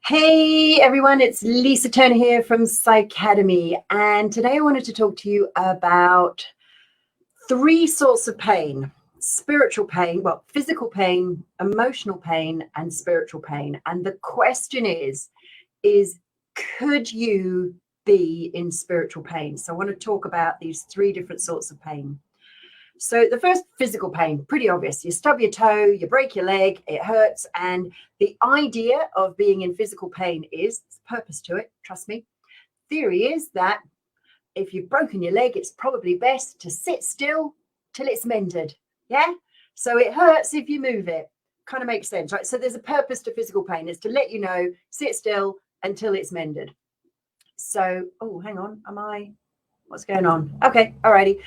Hey everyone, it's Lisa Turner here from Psycademy, and today I wanted to talk to you about three sorts of pain: spiritual pain, well, physical pain, emotional pain, and spiritual pain. And the question is could you be in spiritual pain? So I want to talk about these three different sorts of pain. So the first, physical pain, pretty obvious. You stub your toe, you break your leg, it hurts. And the idea of being in physical pain is there's purpose to it, trust me. Theory is that if you've broken your leg, it's probably best to sit still till it's mended. Yeah. So it hurts if you move it. Kind of makes sense, right? So there's a purpose to physical pain, is to let you know, sit still until it's mended. So, oh, hang on. What's going on? Okay. Alrighty.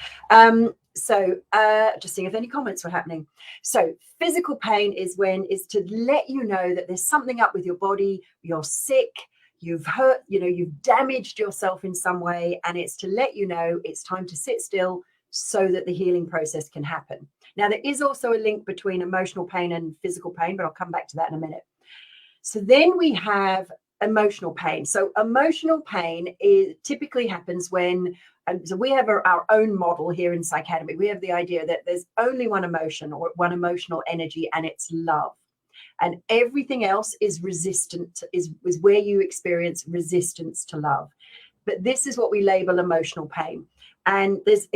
Just seeing if any comments were happening. So physical pain is to let you know that there's something up with your body, you're sick, you've hurt, you've damaged yourself in some way, and it's to let you know it's time to sit still so that the healing process can happen. Now, there is also a link between emotional pain and physical pain, but I'll come back to that in a minute. So then we have emotional pain. So emotional pain typically happens when, so we have our own model here in Psycademy. We have the idea that there's only one emotion or one emotional energy, and it's love. And everything else is resistant, is where you experience resistance to love. But this is what we label emotional pain. And there's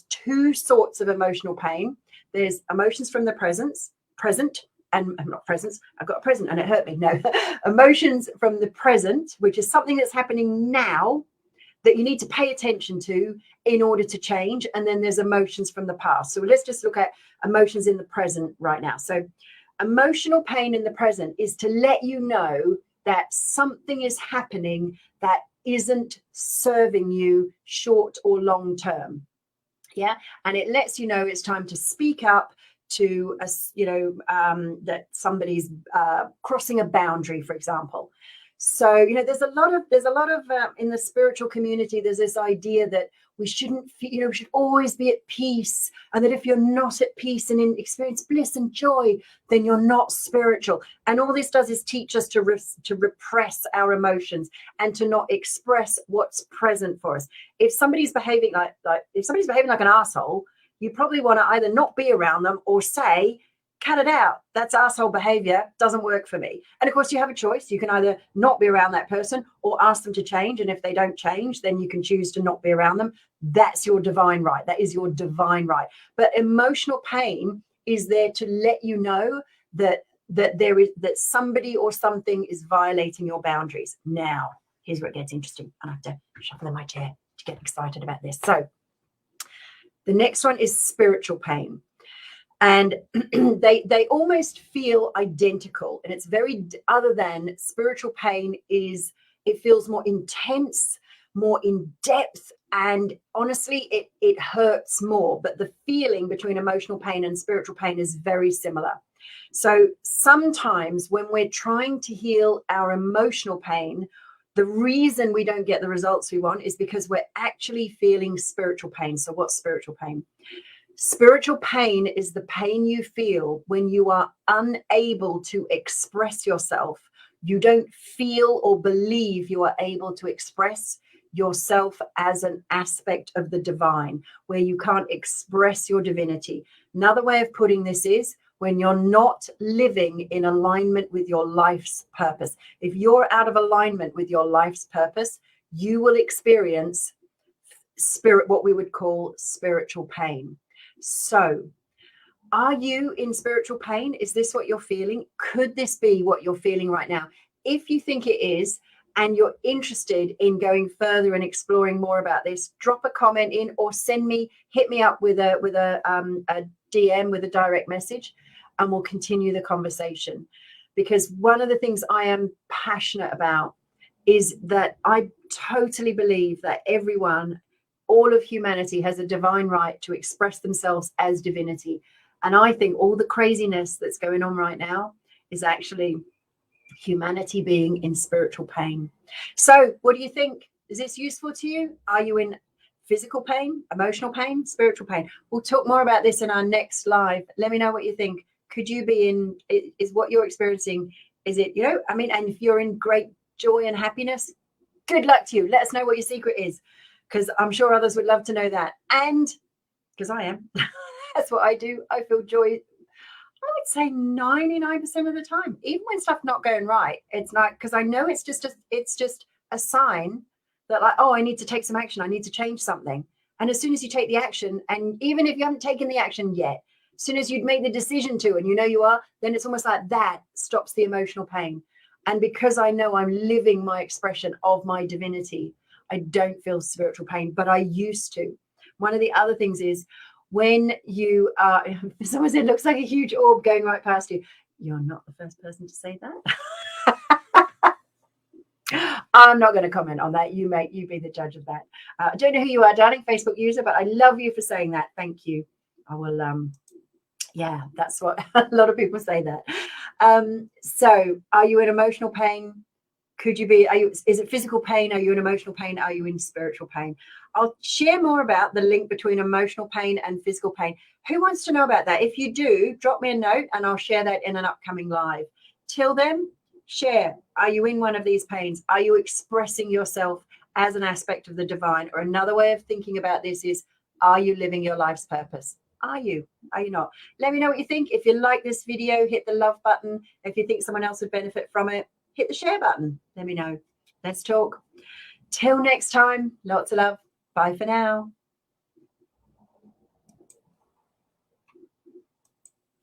two sorts of emotional pain. There's emotions from the present, and I'm not presents. I've got a present and it hurt me. No, emotions from the present, which is something that's happening now that you need to pay attention to in order to change. And then there's emotions from the past. So let's just look at emotions in the present right now. So emotional pain in the present is to let you know that something is happening that isn't serving you short or long term. Yeah. And it lets you know it's time to speak up to that somebody's crossing a boundary, for example. So there's a lot of in the spiritual community, there's this idea that we shouldn't we should always be at peace, and that if you're not at peace and experience bliss and joy, then you're not spiritual. And all this does is teach us to repress our emotions and to not express what's present for us. If somebody's behaving like an asshole, you probably want to either not be around them or say, cut it out. That's asshole behavior. Doesn't work for me. And of course, you have a choice. You can either not be around that person or ask them to change. And if they don't change, then you can choose to not be around them. That's your divine right. That is your divine right. But emotional pain is there to let you know that somebody or something is violating your boundaries. Now, here's where it gets interesting. I have to shuffle in my chair to get excited about this. So the next one is spiritual pain. And they almost feel identical. And it's other than spiritual pain it feels more intense, more in depth. And honestly, it hurts more. But the feeling between emotional pain and spiritual pain is very similar. So sometimes when we're trying to heal our emotional pain, the reason we don't get the results we want is because we're actually feeling spiritual pain. So what's spiritual pain? Spiritual pain is the pain you feel when you are unable to express yourself. You don't feel or believe you are able to express yourself as an aspect of the divine, where you can't express your divinity. Another way of putting this is when you're not living in alignment with your life's purpose. If you're out of alignment with your life's purpose, you will experience what we would call spiritual pain. So are you in spiritual pain? Is this what you're feeling? Could this be what you're feeling right now? If you think it is, and you're interested in going further and exploring more about this, drop a comment in or hit me up with a DM, with a direct message, and we'll continue the conversation. Because one of the things I am passionate about is that I totally believe that all of humanity has a divine right to express themselves as divinity. And I think all the craziness that's going on right now is actually humanity being in spiritual pain. So what do you think? Is this useful to you? Are you in physical pain, emotional pain, spiritual pain? We'll talk more about this in our next live. Let me know what you think. Could you be is what you're experiencing Is it, you know, I mean, and if you're in great joy and happiness, good luck to you. Let us know what your secret is, because I'm sure others would love to know that. And because I am, that's what I do. I feel joy, I would say 99% of the time, even when stuff's not going right. It's not, because I know it's just a sign that, like, oh, I need to take some action. I need to change something. And as soon as you take the action, and even if you haven't taken the action yet, as soon as you'd made the decision to, and you know you are, then it's almost like that stops the emotional pain. And because I know I'm living my expression of my divinity, I don't feel spiritual pain, but I used to. One of the other things is when you are, someone said, looks like a huge orb going right past you. You're not the first person to say that. I'm not going to comment on that. You be the judge of that. I don't know who you are, darling Facebook user, but I love you for saying that. Thank you. I will, yeah, that's what a lot of people say that. So are you in emotional pain? Could you be, is it physical pain? Are you in emotional pain? Are you in spiritual pain? I'll share more about the link between emotional pain and physical pain. Who wants to know about that? If you do, drop me a note and I'll share that in an upcoming live. Till then, share. Are you in one of these pains? Are you expressing yourself as an aspect of the divine? Or another way of thinking about this is, are you living your life's purpose? Are you? Are you not? Let me know what you think. If you like this video, hit the love button. If you think someone else would benefit from it, hit the share button. Let me know. Let's talk. Till next time, lots of love. Bye for now.